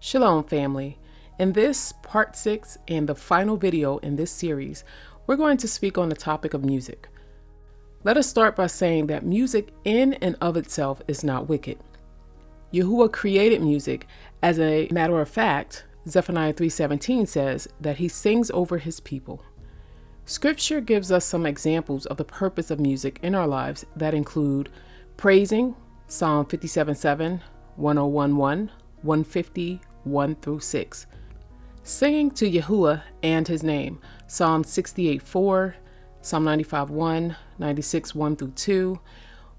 Shalom, family. In this part 6 and the final video in this series, we're going to speak on the topic of music. Let us start by saying that music in and of itself is not wicked. Yahuah created music. As a matter of fact, Zephaniah 3:17 says that he sings over his people. Scripture gives us some examples of the purpose of music in our lives that include praising, Psalm 57:7, 101:1, 150, 1 through 6. Singing to Yahuah and his name, Psalm 68:4, Psalm 95:1, 96:1 through 2,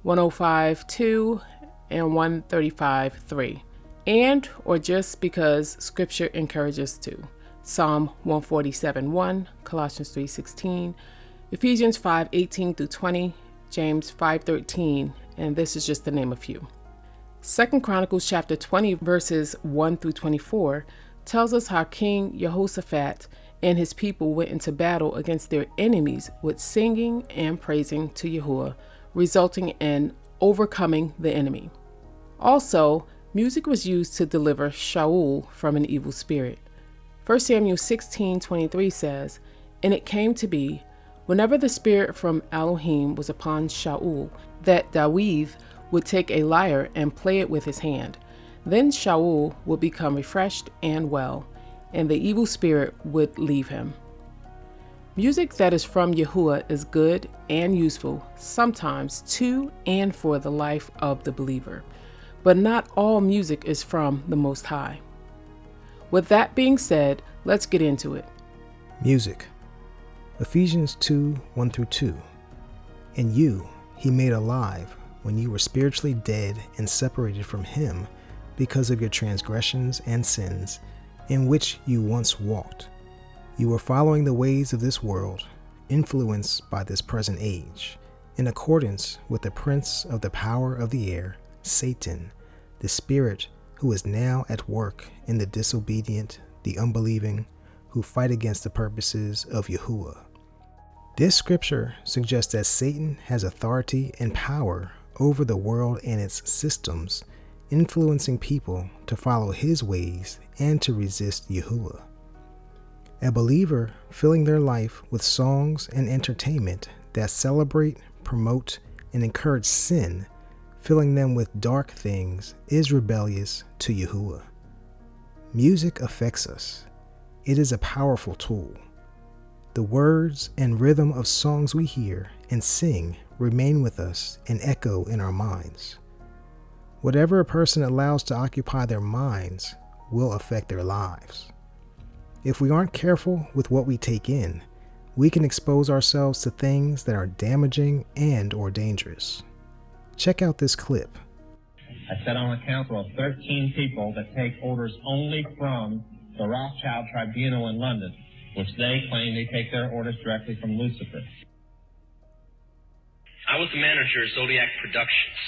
105:2, and 135:3. And or just because Scripture encourages to, Psalm 147:1, Colossians 3:16, Ephesians 5:18 through 20, James 5:13, and this is just to name a few. 2 Chronicles chapter 20 verses 1 through 24 tells us how King Jehoshaphat and his people went into battle against their enemies with singing and praising to Yahuah, resulting in overcoming the enemy. Also, music was used to deliver Shaul from an evil spirit. 1 Samuel 16:23 says, "And it came to be, whenever the spirit from Elohim was upon Shaul, that David would take a lyre and play it with his hand. Then Shaul would become refreshed and well, and the evil spirit would leave him." Music that is from Yahuah is good and useful, sometimes to and for the life of the believer. But not all music is from the Most High. With that being said, let's get into it. Music. Ephesians 2:1 through 2. "And you he made alive when you were spiritually dead and separated from him because of your transgressions and sins, in which you once walked. You were following the ways of this world, influenced by this present age, in accordance with the prince of the power of the air, Satan, the spirit who is now at work in the disobedient, the unbelieving, who fight against the purposes of Yahuah." This scripture suggests that Satan has authority and power over the world and its systems, influencing people to follow his ways and to resist Yahuah. A believer filling their life with songs and entertainment that celebrate, promote, and encourage sin, filling them with dark things, is rebellious to Yahuah. Music affects us. It is a powerful tool. The words and rhythm of songs we hear and sing remain with us and echo in our minds. Whatever a person allows to occupy their minds will affect their lives. If we aren't careful with what we take in, we can expose ourselves to things that are damaging and or dangerous. Check out this clip. I sit on a council of 13 people that take orders only from the Rothschild Tribunal in London, which they claim they take their orders directly from Lucifer. I was the manager of Zodiac Productions,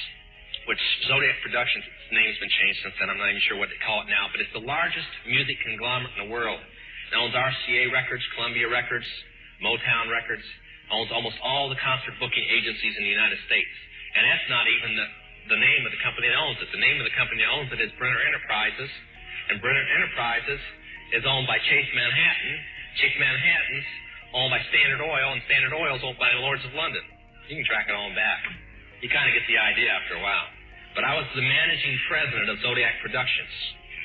which Zodiac Productions, its name's been changed since then. I'm not even sure what they call it now, but it's the largest music conglomerate in the world. It owns RCA Records, Columbia Records, Motown Records, owns almost all the concert booking agencies in the United States. And that's not even the name of the company that owns it. The name of the company that owns it is Brenner Enterprises, and Brenner Enterprises is owned by Chase Manhattan. Chase Manhattan's owned by Standard Oil, and Standard Oil's owned by the Lords of London. You can track it on back. You kind of get the idea after a while. But I was the managing president of Zodiac Productions.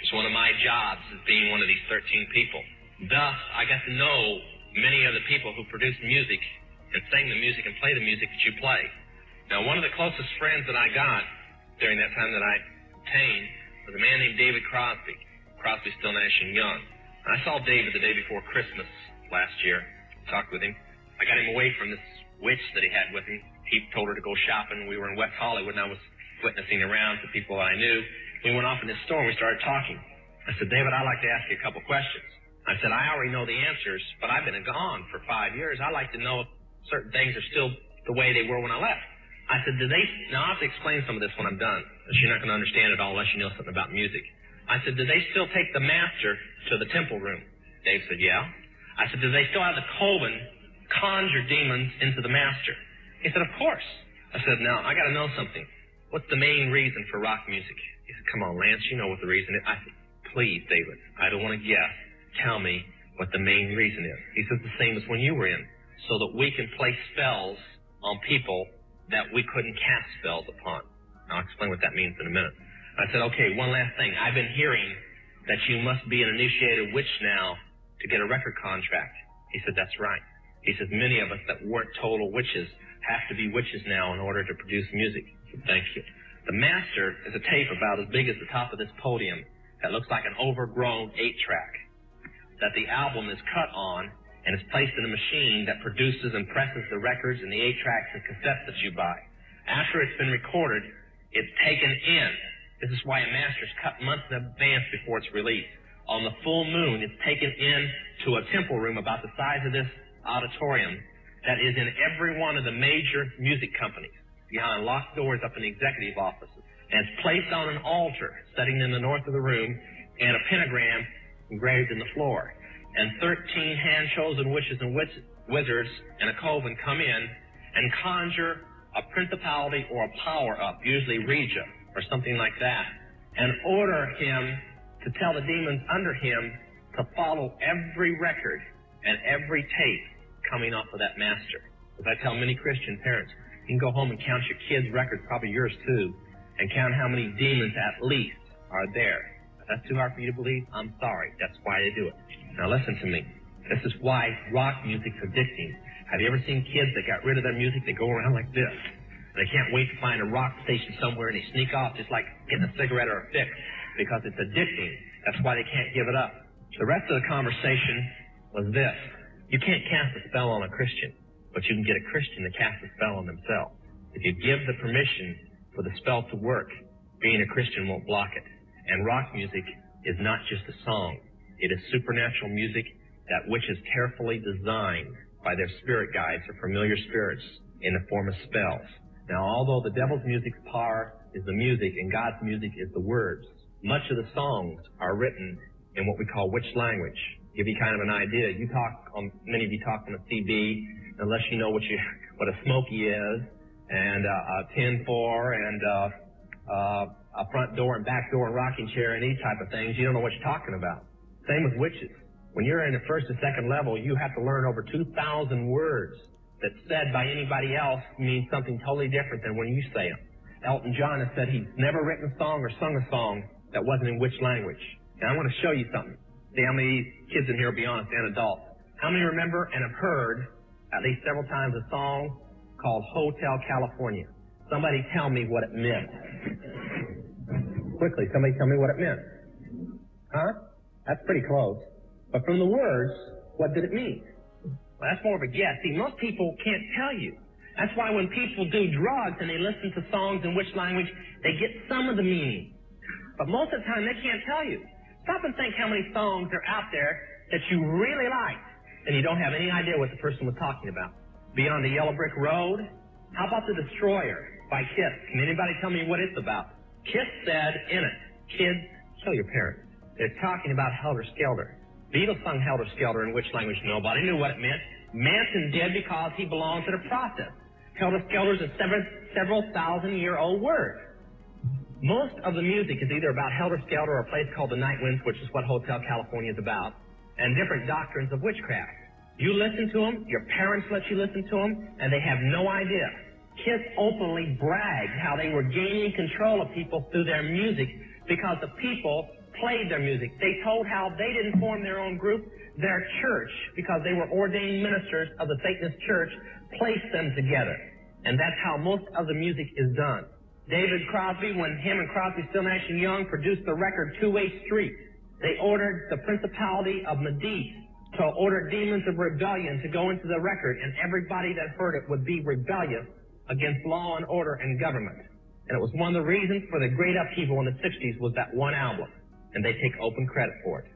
It's one of my jobs as being one of these 13 people. Thus, I got to know many of the people who produce music and sing the music and play the music that you play. Now, one of the closest friends that I got during that time that I obtained was a man named David Crosby. Crosby, Still, Nash & Young. And I saw David the day before Christmas last year, talked with him. I got him away from this witch that he had with him. He told her to go shopping. We were in West Hollywood, and I was witnessing around to people I knew. We went off in this store, and we started talking. I said, "David, I'd like to ask you a couple questions." I said, "I already know the answers, but I've been gone for 5 years. I'd like to know if certain things are still the way they were when I left." I said, now I'll have to explain some of this when I'm done, because you're not going to understand it all unless you know something about music. I said, "Do they still take the master to the temple room?" Dave said, "Yeah." I said, "Do they still have the coven conjure demons into the master?" He said, "Of course." I said, "Now, I got to know something. What's the main reason for rock music?" He said, "Come on, Lance, you know what the reason is." I said, please, David, I don't want to guess. Tell me what the main reason is. He says the same as when you were in, so that we can place spells on people that we couldn't cast spells upon. I'll explain what that means in a minute. I said, okay, one last thing. I've been hearing that you must be an initiated witch now to get a record contract. He said, that's right. He says, many of us that weren't total witches have to be witches now in order to produce music. I said, thank you. The master is a tape about as big as the top of this podium that looks like an overgrown 8-track that the album is cut on and is placed in a machine that produces and presses the records and the 8-tracks and cassettes that you buy. After it's been recorded, it's taken in. This is why a master is cut months in advance before it's released. On the full moon, it's taken in to a temple room about the size of this auditorium that is in every one of the major music companies, behind locked doors up in the executive offices. And it's placed on an altar sitting in the north of the room and a pentagram engraved in the floor. And 13 hand-chosen witches and wizards and a coven come in and conjure a principality or a power up, usually Regia or something like that, and order him to tell the demons under him to follow every record and every tape coming off of that master. As I tell many Christian parents, you can go home and count your kids' records, probably yours too, and count how many demons at least are there. If that's too hard for you to believe, I'm sorry. That's why they do it. Now listen to me. This is why rock music's addicting. Have you ever seen kids that got rid of their music? They go around like this. They can't wait to find a rock station somewhere and they sneak off just like getting a cigarette or a fix because it's addicting. That's why they can't give it up. The rest of the conversation was this. You can't cast a spell on a Christian, but you can get a Christian to cast a spell on themselves. If you give the permission for the spell to work, being a Christian won't block it. And rock music is not just a song. It is supernatural music that which is carefully designed by their spirit guides or familiar spirits in the form of spells. Now, although the devil's music's power is the music and God's music is the words, much of the songs are written in what we call witch language. Give you kind of an idea. Many of you talk on a CB, unless you know what a smoky is, and a 10-4, and a front door and back door and rocking chair and these type of things. You don't know what you're talking about. Same with witches. When you're in the first and second level, you have to learn over 2,000 words that said by anybody else mean something totally different than when you say them. Elton John has said he's never written a song or sung a song that wasn't in which language. And I want to show you something. See how many kids in here, be honest, and adults. How many remember and have heard at least several times a song called Hotel California? Somebody tell me what it meant. Quickly, somebody tell me what it meant. Huh? That's pretty close. But from the words, what did it mean? Well, that's more of a guess. See, most people can't tell you. That's why when people do drugs and they listen to songs in which language, they get some of the meaning. But most of the time, they can't tell you. Stop and think how many songs are out there that you really like, and you don't have any idea what the person was talking about. Beyond the Yellow Brick Road? How about The Destroyer by Kiss? Can anybody tell me what it's about? Kiss said in it, kids, kill your parents. They're talking about Helter Skelter. Beatles sung Helter Skelter in which language? Nobody knew what it meant. Manson did because he belonged to the process. Helter Skelter is a several thousand-year-old word. Most of the music is either about Helter Skelter or a place called the Night Winds, which is what Hotel California is about, and different doctrines of witchcraft. You listen to them, your parents let you listen to them, and they have no idea. Kiss openly bragged how they were gaining control of people through their music because the people played their music. They told how they didn't form their own group. Their church, because they were ordained ministers of the Satanist church, placed them together. And that's how most of the music is done. David Crosby, when him and Crosby, Still Nash and Young produced the record Two-Way Street, they ordered the principality of Medice to order demons of rebellion to go into the record, and everybody that heard it would be rebellious against law and order and government. And it was one of the reasons for the great upheaval in the 60s was that one album, and they take open credit for it.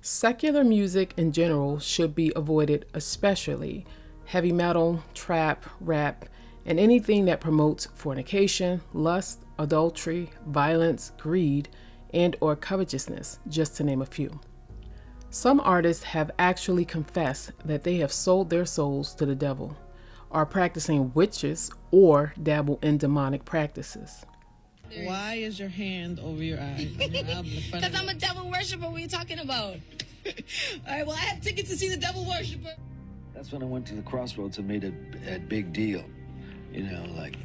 Secular music in general should be avoided, especially heavy metal, trap, rap, and anything that promotes fornication, lust, adultery, violence, greed, and or covetousness, just to name a few. Some artists have actually confessed that they have sold their souls to the devil, are practicing witches, or dabble in demonic practices. Why is your hand over your eye? Because I'm a devil worshiper. What are you talking about? All right, well, I have tickets to see the devil worshiper. That's when I went to the crossroads and made a big deal. You know, like,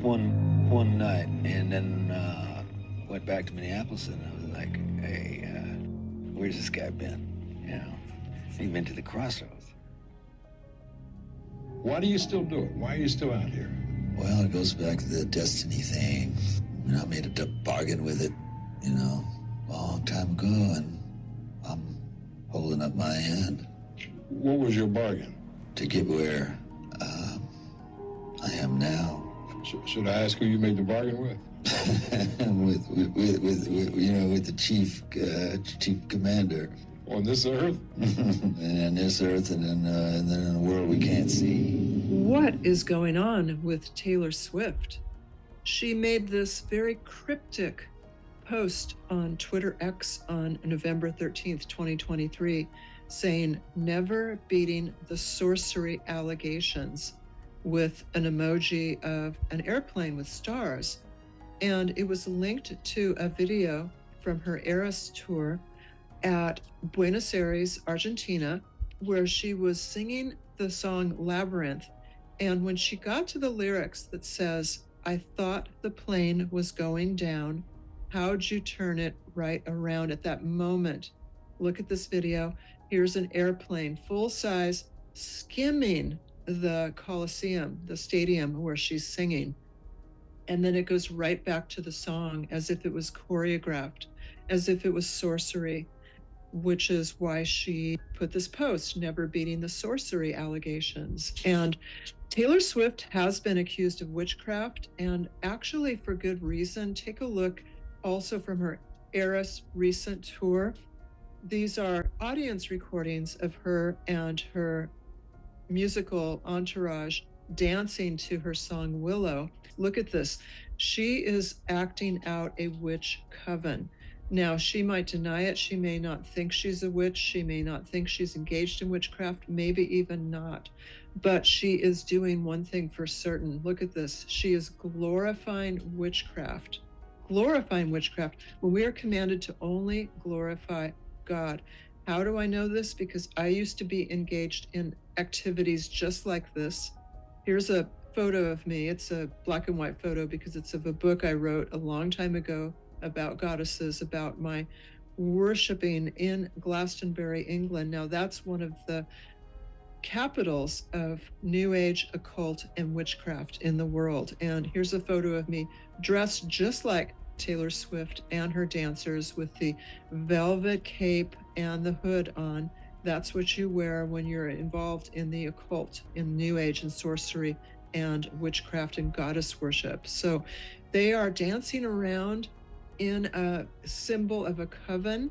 one night, and then went back to Minneapolis, and I was like, hey, where's this guy been? You know, he'd been to the crossroads. Why do you still do it? Why are you still out here? Well, it goes back to the destiny thing. You know, I made a bargain with it, you know, a long time ago, and I'm holding up my hand. What was your bargain? To get where I am now. Should I ask who you made the bargain with? with the chief commander. On this earth? And on this earth, and then in a world we can't see. What is going on with Taylor Swift? She made this very cryptic post on Twitter X on November 13th, 2023, saying, never beating the sorcery allegations, with an emoji of an airplane with stars. And it was linked to a video from her Eras tour at Buenos Aires, Argentina, where she was singing the song Labyrinth. And when she got to the lyrics that says, I thought the plane was going down, how'd you turn it right around at that moment? Look at this video. Here's an airplane, full size, skimming the Coliseum, the stadium where she's singing. And then it goes right back to the song as if it was choreographed, as if it was sorcery, which is why she put this post, never beating the sorcery allegations. And Taylor Swift has been accused of witchcraft, and actually for good reason. Take a look also from her Eras recent tour. These are audience recordings of her and her musical entourage dancing to her song Willow. Look at this. She is acting out a witch coven. Now, she might deny it. She may not think she's a witch. She may not think she's engaged in witchcraft, maybe even not. But she is doing one thing for certain. Look at this. She is glorifying witchcraft. Glorifying witchcraft when we are commanded to only glorify God. How do I know this? Because I used to be engaged in activities just like this. Here's a photo of me. It's a black and white photo because it's of a book I wrote a long time ago about goddesses, about my worshiping in Glastonbury, England. Now that's one of the capitals of New Age, occult, and witchcraft in the world. And here's a photo of me dressed just like Taylor Swift and her dancers with the velvet cape and the hood on. That's what you wear when you're involved in the occult, in New Age and sorcery and witchcraft and goddess worship. So they are dancing around in a symbol of a coven.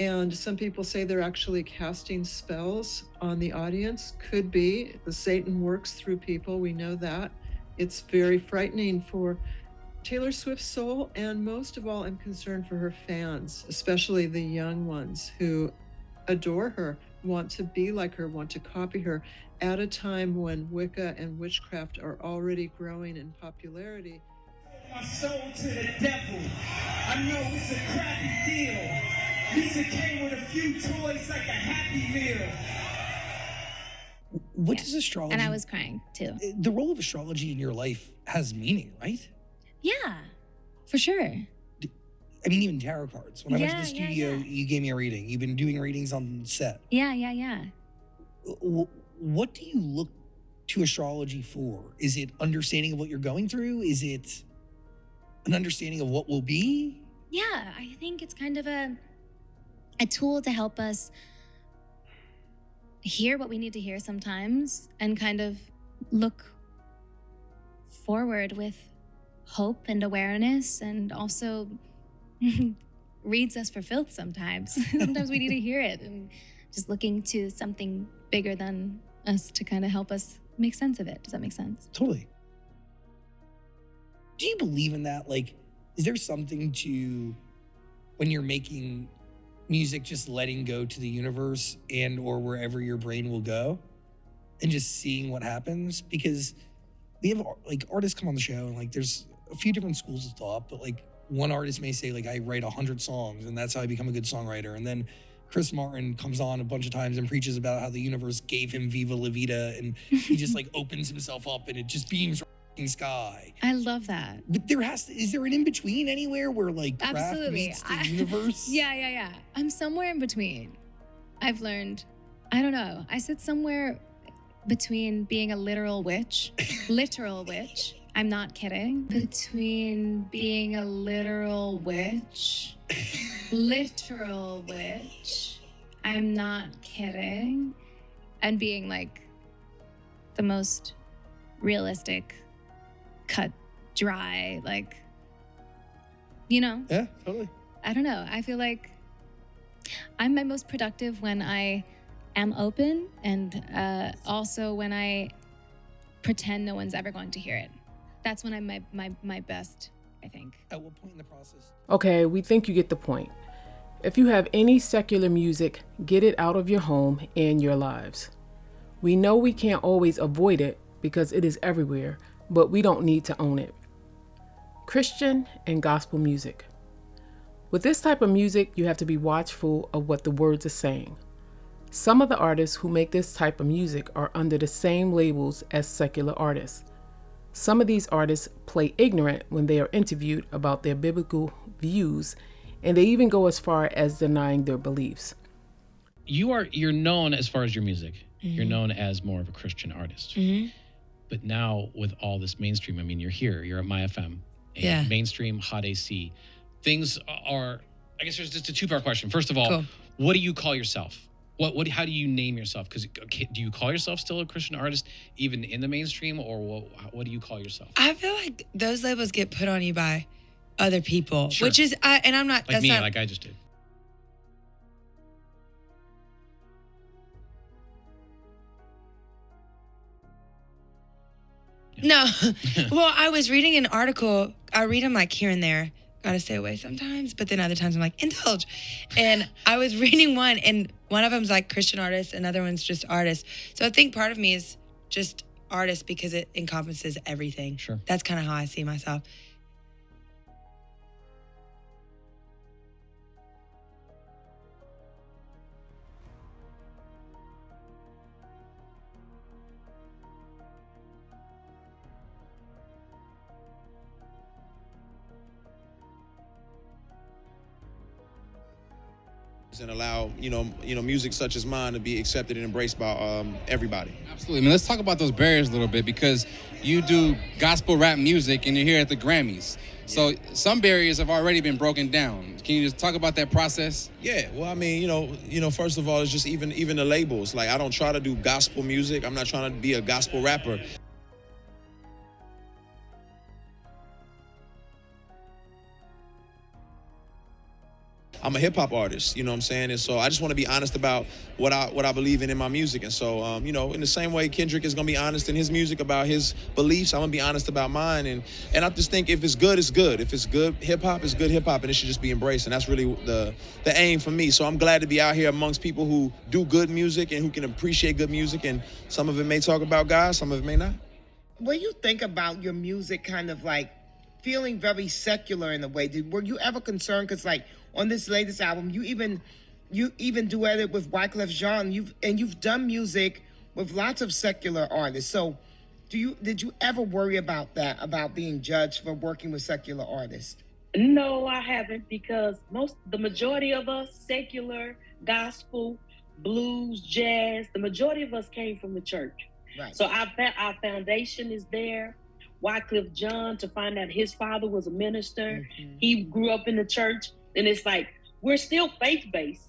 And some people say they're actually casting spells on the audience. Could be. Satan works through people. We know that. It's very frightening for Taylor Swift's soul. And most of all, I'm concerned for her fans, especially the young ones who adore her, want to be like her, want to copy her at a time when Wicca and witchcraft are already growing in popularity. My soul to the devil. I know it's a crappy deal. Lisa came with a few toys like a Happy Meal. What does astrology... And I was crying, too. The role of astrology in your life has meaning, right? Yeah, for sure. I mean, even tarot cards. When I went to the studio, you gave me a reading. You've been doing readings on set. Yeah. What do you look to astrology for? Is it understanding of what you're going through? Is it an understanding of what will be? Yeah, I think it's kind of a tool to help us hear what we need to hear sometimes and kind of look forward with hope and awareness, and also reads us for filth sometimes. Sometimes we need to hear it, and just looking to something bigger than us to kind of help us make sense of it. Does that make sense? Totally. Do you believe in that? Like, is there something to, when you're making music, just letting go to the universe and or wherever your brain will go and just seeing what happens? Because we have like artists come on the show, and like there's a few different schools of thought, but like one artist may say like I write 100 songs and that's how I become a good songwriter, and then Chris Martin comes on a bunch of times and preaches about how the universe gave him Viva La Vida, and he just like opens himself up and it just beams from the sky. I love that. But is there an in-between anywhere where like craft Absolutely. meets the universe? Yeah. I'm somewhere in between. I've learned, I don't know, I sit somewhere between being a literal witch, I'm not kidding, between being a literal witch, I'm not kidding, and being like the most realistic, cut, dry, like, you know? Yeah, totally. I don't know. I feel like I'm my most productive when I am open, and also when I pretend no one's ever going to hear it. That's when I'm my best, I think. At what point in the process? Okay, we think you get the point. If you have any secular music, get it out of your home and your lives. We know we can't always avoid it because it is everywhere, but we don't need to own it. Christian and gospel music. With this type of music, you have to be watchful of what the words are saying. Some of the artists who make this type of music are under the same labels as secular artists. Some of these artists play ignorant when they are interviewed about their biblical views, and they even go as far as denying their beliefs. You're known as far as your music. Mm-hmm. You're known as more of a Christian artist. Mm-hmm. But now with all this mainstream, I mean, you're here, you're at MyFM, Yeah. mainstream, hot AC. Things are, I guess there's just a two-part question. First of all, Cool. What do you call yourself? How do you name yourself? Because do you call yourself still a Christian artist, even in the mainstream, or what do you call yourself? I feel like those labels get put on you by other people, Sure. which is, and I'm not, Like that's me, not, like I just did. No. Well, I was reading an article. I read them like here and there. Gotta stay away sometimes, but then other times I'm like, indulge. And I was reading one, and one of them's like Christian artist, another one's just artist. So I think part of me is just artist because it encompasses everything. Sure. That's kind of how I see myself. And allow music such as mine to be accepted and embraced by everybody. Absolutely. I mean, let's talk about those barriers a little bit, because you do gospel rap music and you're here at the Grammys. So some barriers have already been broken down. Can you just talk about that process? Yeah, well, I mean, first of all, it's just even the labels. Like, I don't try to do gospel music. I'm not trying to be a gospel rapper. I'm a hip hop artist, you know what I'm saying? And so I just want to be honest about what I believe in my music. And so, in the same way Kendrick is going to be honest in his music about his beliefs, I'm going to be honest about mine. And I just think if it's good, it's good. If it's good hip hop, it's good hip hop, and it should just be embraced. And that's really the aim for me. So I'm glad to be out here amongst people who do good music and who can appreciate good music. And some of it may talk about God, some of it may not. When you think about your music kind of like feeling very secular in a way, were you ever concerned? Because like on this latest album, you even duetted with Wyclef Jean. You've done music with lots of secular artists. So did you ever worry about that, about being judged for working with secular artists? No, I haven't, because the majority of us, secular, gospel, blues, jazz, the majority of us came from the church. Right. So our foundation is there. Wyclef Jean, to find out his father was a minister. Mm-hmm. He grew up in the church. And it's like, we're still faith-based,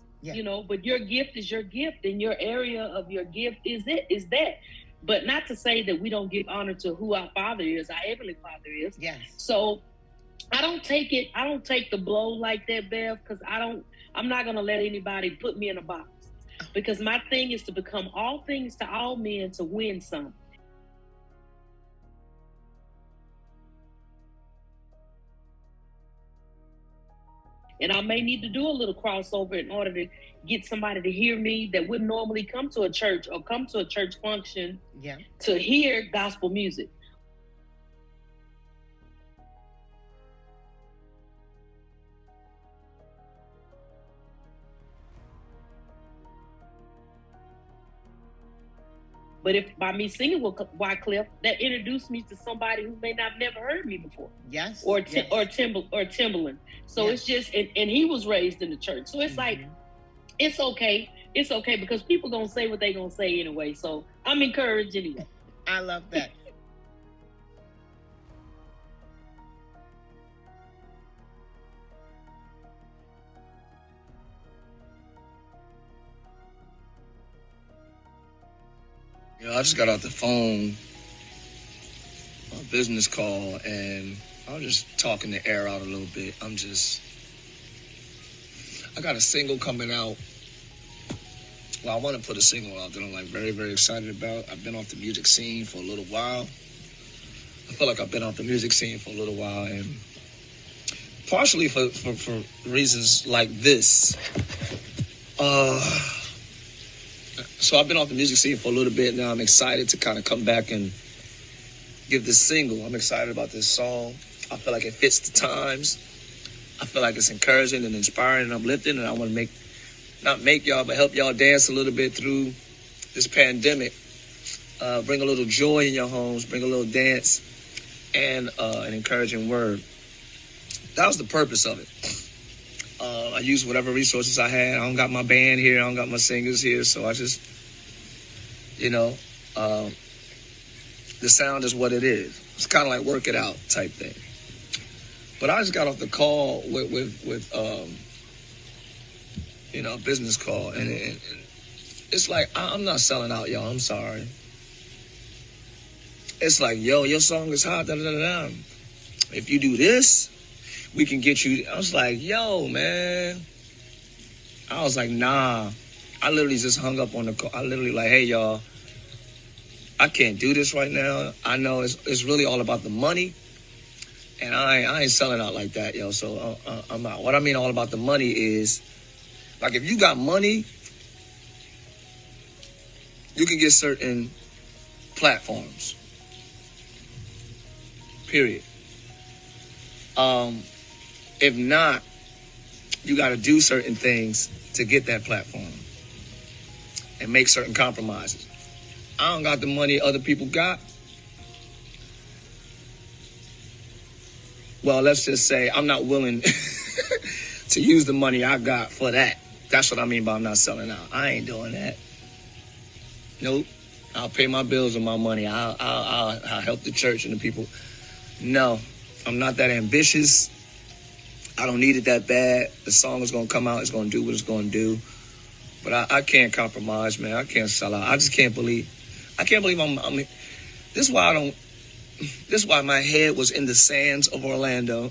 but your gift is your gift, and your area of your gift is that. But not to say that we don't give honor to who our Father is, our Heavenly Father is. Yes. So I don't take the blow like that, Bev, because I'm not going to let anybody put me in a box. Because my thing is to become all things to all men to win some. And I may need to do a little crossover in order to get somebody to hear me that wouldn't normally come to a church or come to a church function to hear gospel music. But if by me singing with Wycliffe, that introduced me to somebody who may not have never heard me before. Yes. Or Timberland. So it's just, and he was raised in the church. So it's like, it's okay. It's okay because people gonna say what they gonna say anyway. So I'm encouraged anyway. I love that. I just got off the phone, a business call, and I was just talking the air out a little bit. I got a single coming out. Well, I want to put a single out that I'm like very, very excited about. I've been off the music scene for a little while. I feel like I've been off the music scene for a little while, and partially for reasons like this. So I've been off the music scene for a little bit now. I'm excited to kind of come back and give this single. I'm excited about this song. I feel like it fits the times. I feel like it's encouraging and inspiring and uplifting, and I want to help y'all dance a little bit through this pandemic. Bring a little joy in your homes, bring a little dance, and an encouraging word. That was the purpose of it. I used whatever resources I had. I don't got my band here. I don't got my singers here. So I just, the sound is what it is. It's kind of like work it out type thing. But I just got off the call with a business call. And it's like, I'm not selling out, y'all. I'm sorry. It's like, yo, your song is hot. Da, da, da, da. If you do this, we can get you. I was like, yo, man. I was like, nah. I literally just hung up on the call. I literally like, hey, y'all, I can't do this right now. I know it's really all about the money. And I ain't selling out like that, yo. So I'm out. What I mean all about the money is, like, if you got money, you can get certain platforms. Period. If not, you got to do certain things to get that platform and make certain compromises. I don't got the money other people got. Well, let's just say I'm not willing to use the money I got for that. That's what I mean by I'm not selling out. I ain't doing that. Nope. I'll pay my bills with my money. I'll help the church and the people. No, I'm not that ambitious. I don't need it that bad. The song is going to come out. It's going to do what it's going to do. But I can't compromise, man. I can't sell out. I just can't believe. I'm this is why my head was in the sands of Orlando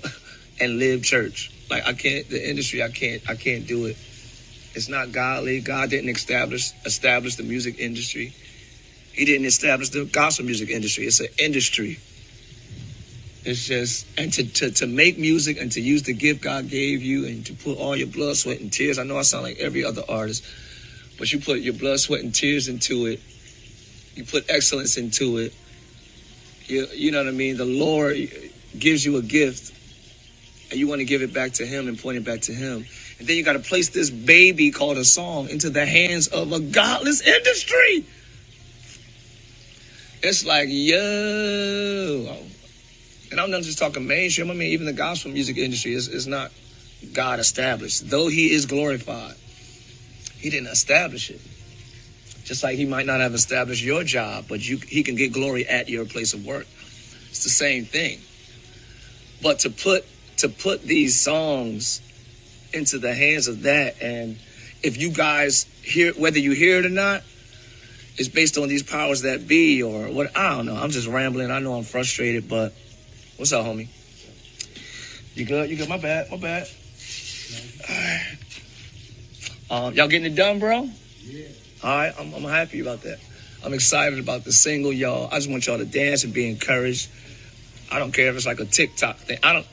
and Live Church. Like, the industry, I can't do it. It's not godly. God didn't establish the music industry. He didn't establish the gospel music industry. It's an industry. It's just, and to make music and to use the gift God gave you and to put all your blood, sweat, and tears. I know I sound like every other artist, but you put your blood, sweat, and tears into it. You put excellence into it. You know what I mean? The Lord gives you a gift and you want to give it back to him and point it back to him. And then you got to place this baby called a song into the hands of a godless industry. It's like, yo. And I'm not just talking mainstream. I mean, even the gospel music industry is not God established. Though he is glorified, he didn't establish it. Just like he might not have established your job, but he can get glory at your place of work. It's the same thing. But to put these songs into the hands of that, and if you guys hear, whether you hear it or not, it's based on these powers that be or what, I don't know. I'm just rambling. I know I'm frustrated, but what's up, homie? You good? You good? My bad. All right. Y'all getting it done, bro? Yeah. All right. I'm happy about that. I'm excited about the single, y'all. I just want y'all to dance and be encouraged. I don't care if it's like a TikTok thing. I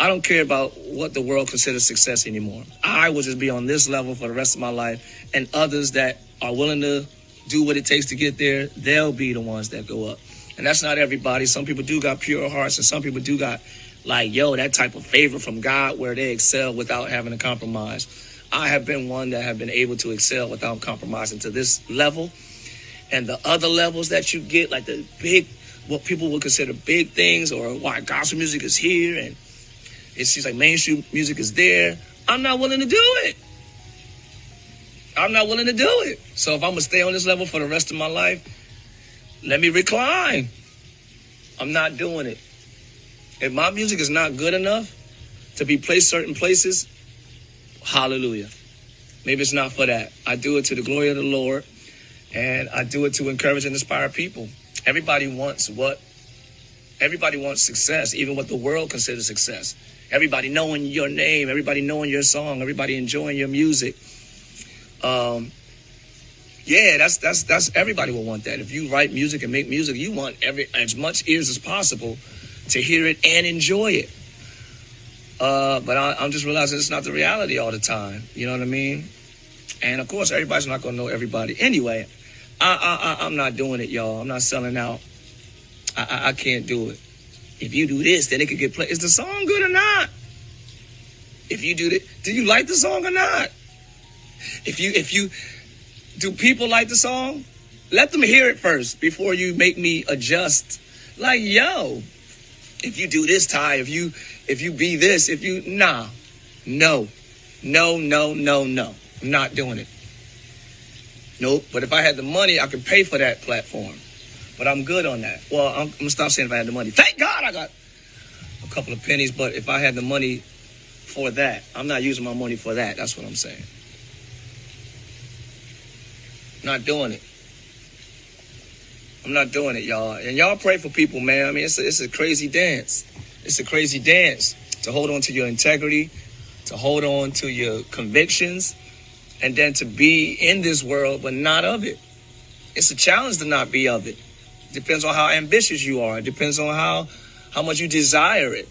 don't care about what the world considers success anymore. I will just be on this level for the rest of my life, and others that are willing to do what it takes to get there, they'll be the ones that go up. And that's not everybody. Some people do got pure hearts, and some people do got, like, that type of favor from God where they excel without having to compromise. I have been one that have been able to excel without compromising to this level. and the other levels that you get, like the big, what people would consider big things, or why gospel music is here and it seems like mainstream music is there, I'm not willing to do it. I'm not willing to do it. So if I'm going to stay on this level for the rest of my life, let me recline. I'm not doing it. If my music is not good enough to be placed certain places, hallelujah. Maybe it's not for that. I do it to the glory of the Lord, and I do it to encourage and inspire people. Everybody wants success, even what the world considers success. Everybody knowing your name, everybody knowing your song, everybody enjoying your music. Yeah, that's everybody will want that. If you write music and make music, you want as much ears as possible to hear it and enjoy it. But I'm just realizing it's not the reality all the time. You know what I mean? And of course, everybody's not gonna know everybody. Anyway, I'm not doing it, y'all. I'm not selling out. I can't do it. If you do this, then it could get played. Is the song good or not? If you do that, do you like the song or not? If you do people like the song? Let them hear it first before you make me adjust. Like, yo, if you do this, Ty, if you be this, no. I'm not doing it. Nope. But if I had the money, I could pay for that platform. But I'm good on that. Well, I'm gonna stop saying if I had the money. Thank God I got a couple of pennies, but if I had the money for that, I'm not using my money for that. That's what I'm saying. Not doing it. I'm not doing it, y'all. And y'all pray for people, man. I mean, it's a crazy dance. It's a crazy dance to hold on to your integrity, to hold on to your convictions, and then to be in this world but not of it. It's a challenge to not be of it. Depends on how ambitious you are. It depends on how much you desire it.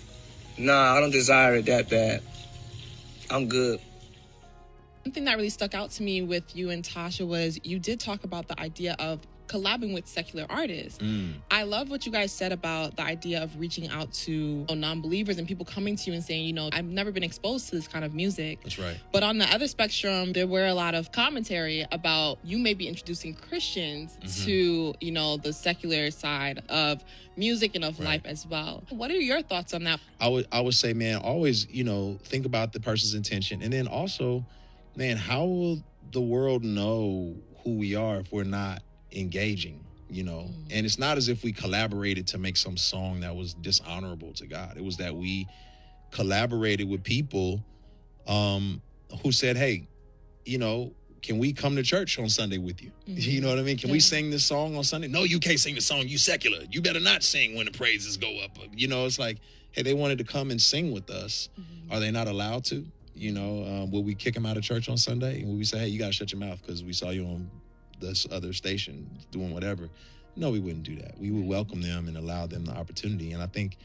Nah, I don't desire it that bad. I'm good. One thing that really stuck out to me with you and Tasha was you did talk about the idea of collabing with secular artists. I love what you guys said about the idea of reaching out to non-believers and people coming to you and saying, I've never been exposed to this kind of music. That's right. But on the other spectrum, there were a lot of commentary about you maybe introducing Christians to, the secular side of music and of life as well. What are your thoughts on that? I would say, man, always, think about the person's intention. And then also, man, how will the world know who we are if we're not engaging, and it's not as if we collaborated to make some song that was dishonorable to God. It was that we collaborated with people who said, hey, can we come to church on Sunday with you? You know what I mean? Can we sing this song on Sunday? No, you can't sing the song. You secular. You better not sing when the praises go up. It's like, hey, they wanted to come and sing with us. Are they not allowed to? Will we kick them out of church on Sunday? And will we say, hey, you got to shut your mouth because we saw you on this other station doing whatever? No, we wouldn't do that. We would welcome them and allow them the opportunity. And I think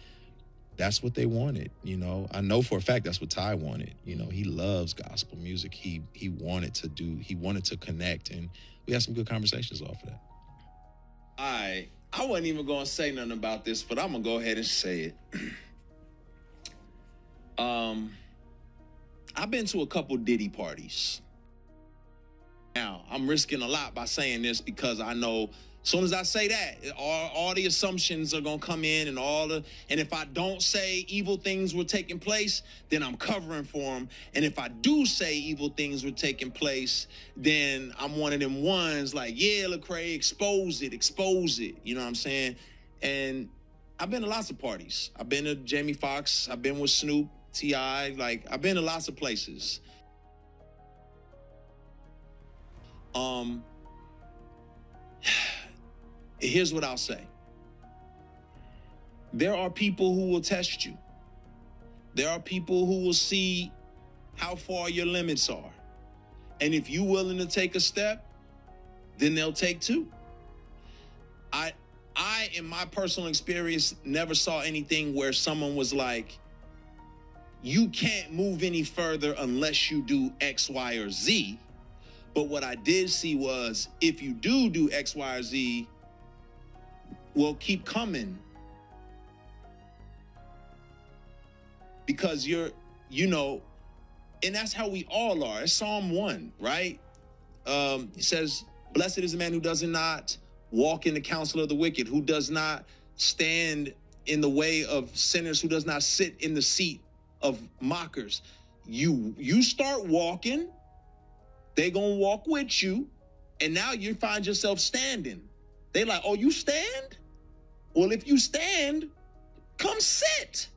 that's what they wanted. I know for a fact that's what Ty wanted. He loves gospel music. He wanted to connect, and we had some good conversations off of that. I wasn't even gonna say nothing about this, but I'm gonna go ahead and say it. I've been to a couple Diddy parties. Now, I'm risking a lot by saying this because I know as soon as I say that, all the assumptions are going to come in and if I don't say evil things were taking place, then I'm covering for them. And if I do say evil things were taking place, then I'm one of them ones like, yeah, Lecrae, expose it. You know what I'm saying? And I've been to lots of parties. I've been to Jamie Foxx. I've been with Snoop, T.I. I've been to lots of places. Here's what I'll say. There are people who will test you. There are people who will see how far your limits are. And if you're willing to take a step, then they'll take two. I, in my personal experience, never saw anything where someone was like, you can't move any further unless you do X, Y, or Z. But what I did see was, if you do X, Y, or Z, we'll keep coming. Because and that's how we all are. It's Psalm 1, right? It says, Blessed is the man who does not walk in the counsel of the wicked, who does not stand in the way of sinners, who does not sit in the seat of mockers. You start walking, they gonna walk with you, and now you find yourself standing. They like, oh, you stand? Well, if you stand, come sit.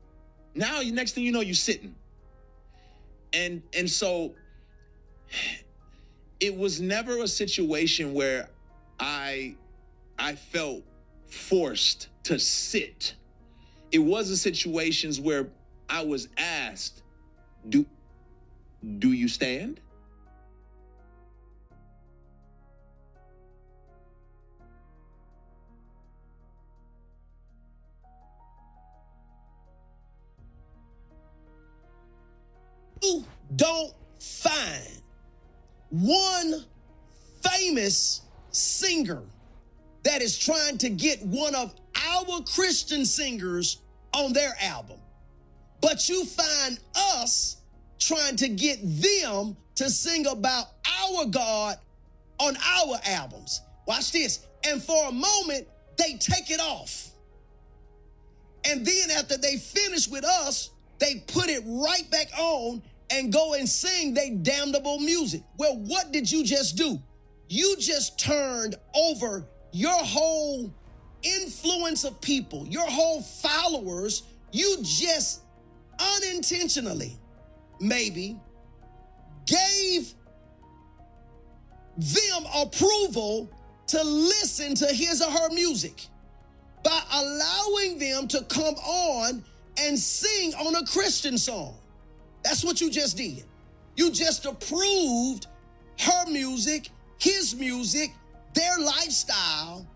Now, next thing you know, you're sitting. And so it was never a situation where I felt forced to sit. It was a situations where I was asked, do you stand? You don't find one famous singer that is trying to get one of our Christian singers on their album, but you find us trying to get them to sing about our God on our albums. Watch this. And for a moment, they take it off. And then after they finish with us, they put it right back on and go and sing their damnable music. Well, what did you just do? You just turned over your whole influence of people, your whole followers. You just unintentionally, maybe, gave them approval to listen to his or her music by allowing them to come on and sing on a Christian song. That's what you just did. You just approved her music, his music, their lifestyle,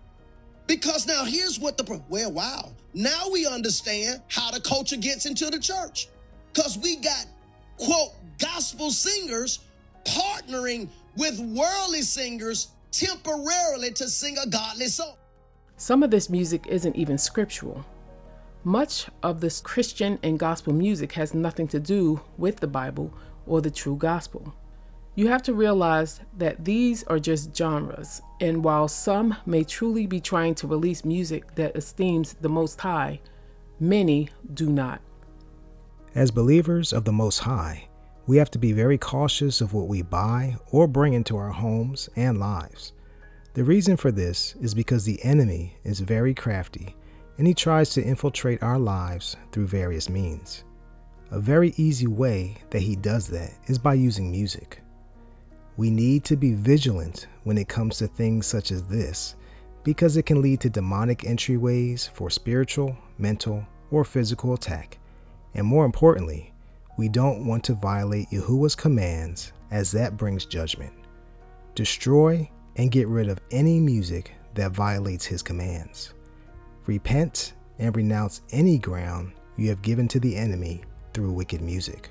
because now here's what wow. Now we understand how the culture gets into the church, because we got, quote, gospel singers partnering with worldly singers temporarily to sing a godly song. Some of this music isn't even scriptural. Much of this Christian and gospel music has nothing to do with the Bible or the true gospel. You have to realize that these are just genres, and while some may truly be trying to release music that esteems the Most High, many do not. As believers of the Most High, we have to be very cautious of what we buy or bring into our homes and lives. The reason for this is because the enemy is very crafty, and he tries to infiltrate our lives through various means. A very easy way that he does that is by using music. We need to be vigilant when it comes to things such as this, because it can lead to demonic entryways for spiritual, mental, or physical attack. And more importantly, we don't want to violate Yahuah's commands, as that brings judgment. Destroy and get rid of any music that violates his commands. Repent and renounce any ground you have given to the enemy through wicked music.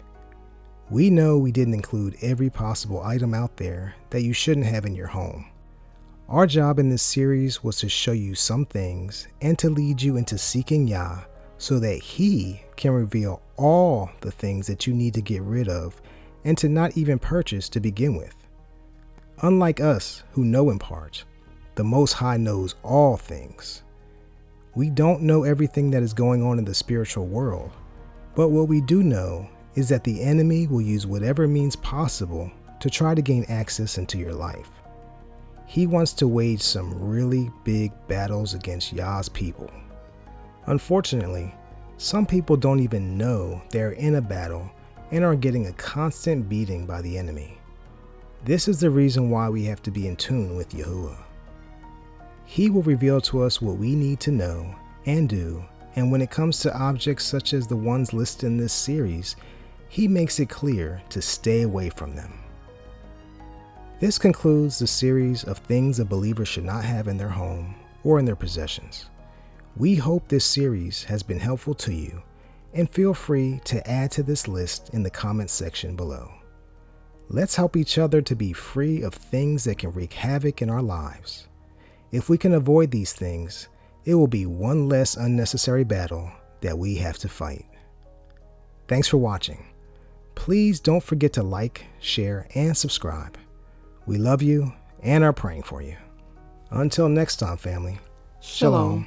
We know we didn't include every possible item out there that you shouldn't have in your home. Our job in this series was to show you some things and to lead you into seeking Yah so that he can reveal all the things that you need to get rid of and to not even purchase to begin with. Unlike us who know in part, the Most High knows all things. We don't know everything that is going on in the spiritual world, but what we do know is that the enemy will use whatever means possible to try to gain access into your life. He wants to wage some really big battles against Yah's people. Unfortunately, some people don't even know they're in a battle and are getting a constant beating by the enemy. This is the reason why we have to be in tune with Yahuah. He will reveal to us what we need to know and do, and when it comes to objects such as the ones listed in this series, he makes it clear to stay away from them. This concludes the series of things a believer should not have in their home or in their possessions. We hope this series has been helpful to you, and feel free to add to this list in the comments section below. Let's help each other to be free of things that can wreak havoc in our lives. If we can avoid these things, it will be one less unnecessary battle that we have to fight. Thanks for watching. Please don't forget to like, share, and subscribe. We love you, and are praying for you. Until next time, family. Shalom.